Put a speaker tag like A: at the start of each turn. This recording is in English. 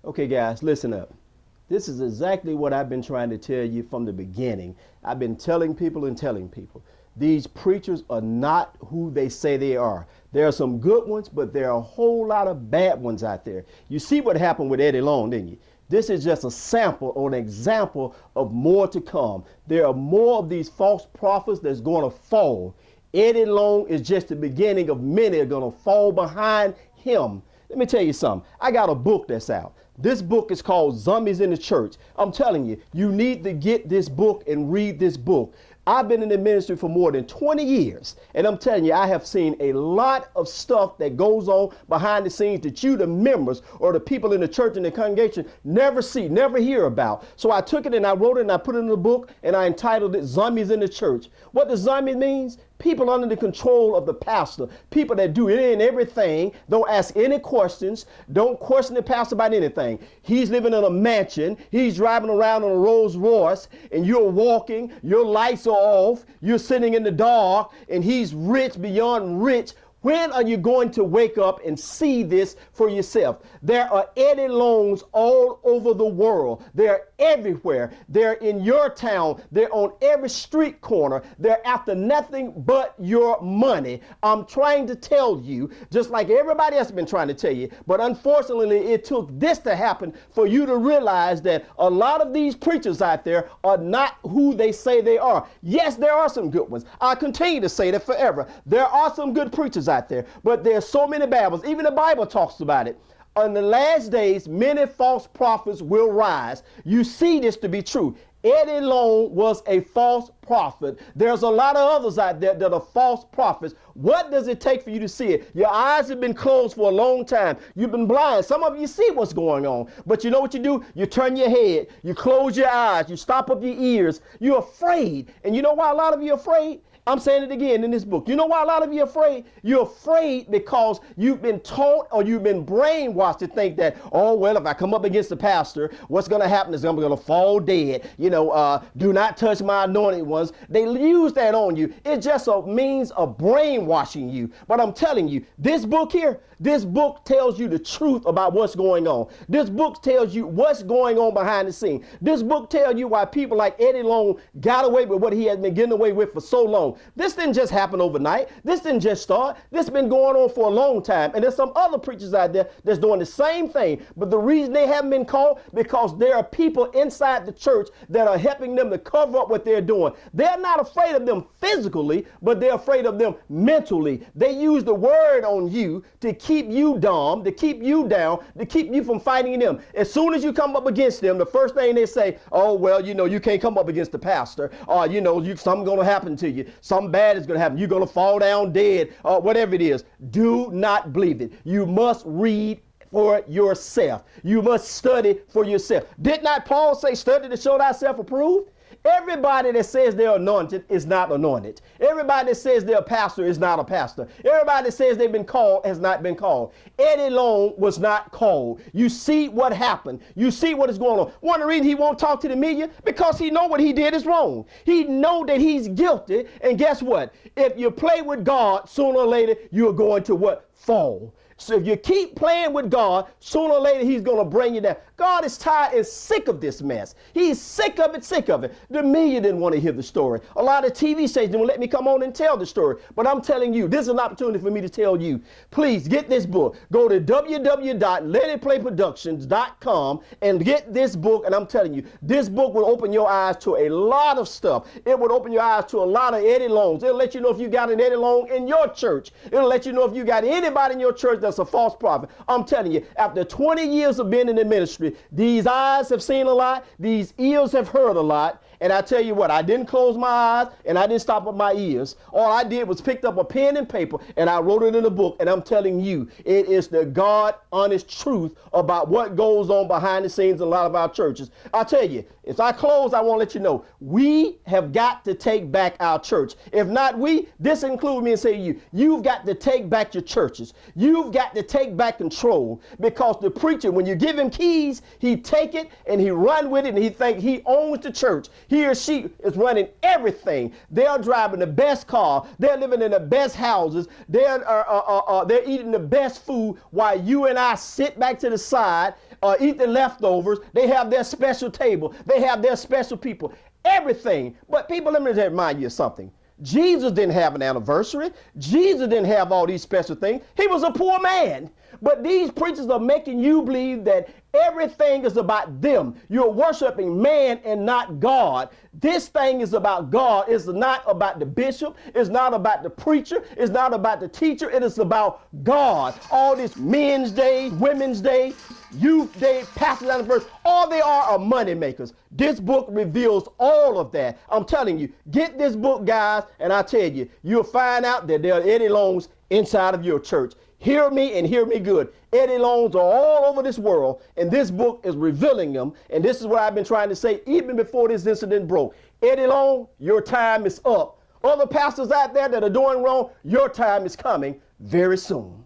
A: Okay, guys, listen up. This is exactly what I've been trying to tell you from the beginning. I've been telling people and telling people. These preachers are not who they say they are. There are some good ones, but there are a whole lot of bad ones out there. You see what happened with Eddie Long, didn't you? This is just a sample or an example of more to come. There are more of these false prophets that's going to fall. Eddie Long is just the beginning of many are going to fall behind him. Let me tell you something. I got a book that's out. This book is called Zombies in the Church. I'm telling you, you need to get this book and read this book. I've been in the ministry for more than 20 years, and I'm telling you, I have seen a lot of stuff that goes on behind the scenes that you, the members, or the people in the church and the congregation, never see, never hear about. So I took it and I wrote it and I put it in the book, and I entitled it Zombies in the Church. What does zombie means? People under the control of the pastor, people that do any and everything, don't ask any questions, don't question the pastor about anything. He's living in a mansion, he's driving around on a Rolls Royce, and you're walking, your lights are off, you're sitting in the dark, and he's rich beyond rich. When are you going to wake up and see this for yourself? There are Eddie Longs all over the world. They're everywhere. They're in your town. They're on every street corner. They're after nothing but your money. I'm trying to tell you, just like everybody else has been trying to tell you, but unfortunately it took this to happen for you to realize that a lot of these preachers out there are not who they say they are. Yes, there are some good ones. I continue to say that forever. There are some good preachers out there, but there's so many bad ones. Even the Bible talks about it. On the last days, many false prophets will rise. You see this to be true. Eddie Long was a false prophet. There's a lot of others out there that are false prophets. What does it take for you to see it? Your eyes have been closed for a long time. You've been blind. Some of you see what's going on, but you know what you do? You turn your head, you close your eyes, you stop up your ears. You're afraid. And you know why a lot of you are afraid? I'm saying it again in this book. You know why a lot of you are afraid? You're afraid because you've been taught or you've been brainwashed to think that, oh, well, if I come up against the pastor, what's going to happen is I'm going to fall dead. You know, do not touch my anointed ones. They use that on you. It's just a means of brainwashing you. But I'm telling you, this book here, this book tells you the truth about what's going on. This book tells you what's going on behind the scene. This book tells you why people like Eddie Long got away with what he has been getting away with for so long. This didn't just happen overnight. This didn't just start. This has been going on for a long time. And there's some other preachers out there that's doing the same thing. But the reason they haven't been called, because there are people inside the church that are helping them to cover up what they're doing. They're not afraid of them physically, but they're afraid of them mentally. They use the word on you to keep you dumb, to keep you down, to keep you from fighting them. As soon as you come up against them, the first thing they say, oh, well, you know, you can't come up against the pastor, or, you know, something's going to happen to you. Something bad is going to happen. You're going to fall down dead, whatever it is. Do not believe it. You must read for yourself. You must study for yourself. Did not Paul say, study to show thyself approved? Everybody that says they're anointed is not anointed. Everybody that says they're a pastor is not a pastor. Everybody that says they've been called has not been called. Eddie Long was not called. You see what happened. You see what is going on. One of the reasons he won't talk to the media, because he know what he did is wrong. He know that he's guilty. And guess what? If you play with God, sooner or later, you're going to what? Fall. So if you keep playing with God, sooner or later he's going to bring you down. God is tired and sick of this mess. He's sick of it, sick of it. The media didn't want to hear the story. A lot of TV stations didn't let me come on and tell the story. But I'm telling you, this is an opportunity for me to tell you, please get this book. Go to www.letitplayproductions.com and get this book. And I'm telling you, this book will open your eyes to a lot of stuff. It would open your eyes to a lot of Eddie Longs. It'll let you know if you got an Eddie Long in your church. It'll let you know if you got anybody in your church that's a false prophet. I'm telling you, after 20 years of being in the ministry, these eyes have seen a lot, these ears have heard a lot, and I tell you what, I didn't close my eyes and I didn't stop up my ears. All I did was picked up a pen and paper and I wrote it in a book, and I'm telling you, it is the God honest truth about what goes on behind the scenes in a lot of our churches. I tell you, if I close, I want to let you know, we have got to take back our church. If not we, this includes me and say to you, you've got to take back your churches. You've got to take back control, because the preacher, when you give him keys, he take it and he run with it, and he think he owns the church. He or she is running everything. They're driving the best car. They're living in the best houses. They're eating the best food, while you and I sit back to the side, eat the leftovers. They have their special table. They have their special people. Everything. But people, let me remind you of something. Jesus didn't have an anniversary. Jesus didn't have all these special things. He was a poor man. But these preachers are making you believe that everything is about them. You're worshiping man and not God. This thing is about God. It's not about the bishop. It's not about the preacher. It's not about the teacher. It is about God. All this men's day, women's day, youth day, pastor's anniversary, all they are money makers. This book reveals all of that. I'm telling you, get this book, guys, and I tell you, you'll find out that there are Eddie Loans inside of your church. Hear me and hear me good. Eddie Loans are all over this world, and this book is revealing them. And this is what I've been trying to say even before this incident broke. Eddie Loan, your time is up. Other pastors out there that are doing wrong, your time is coming very soon.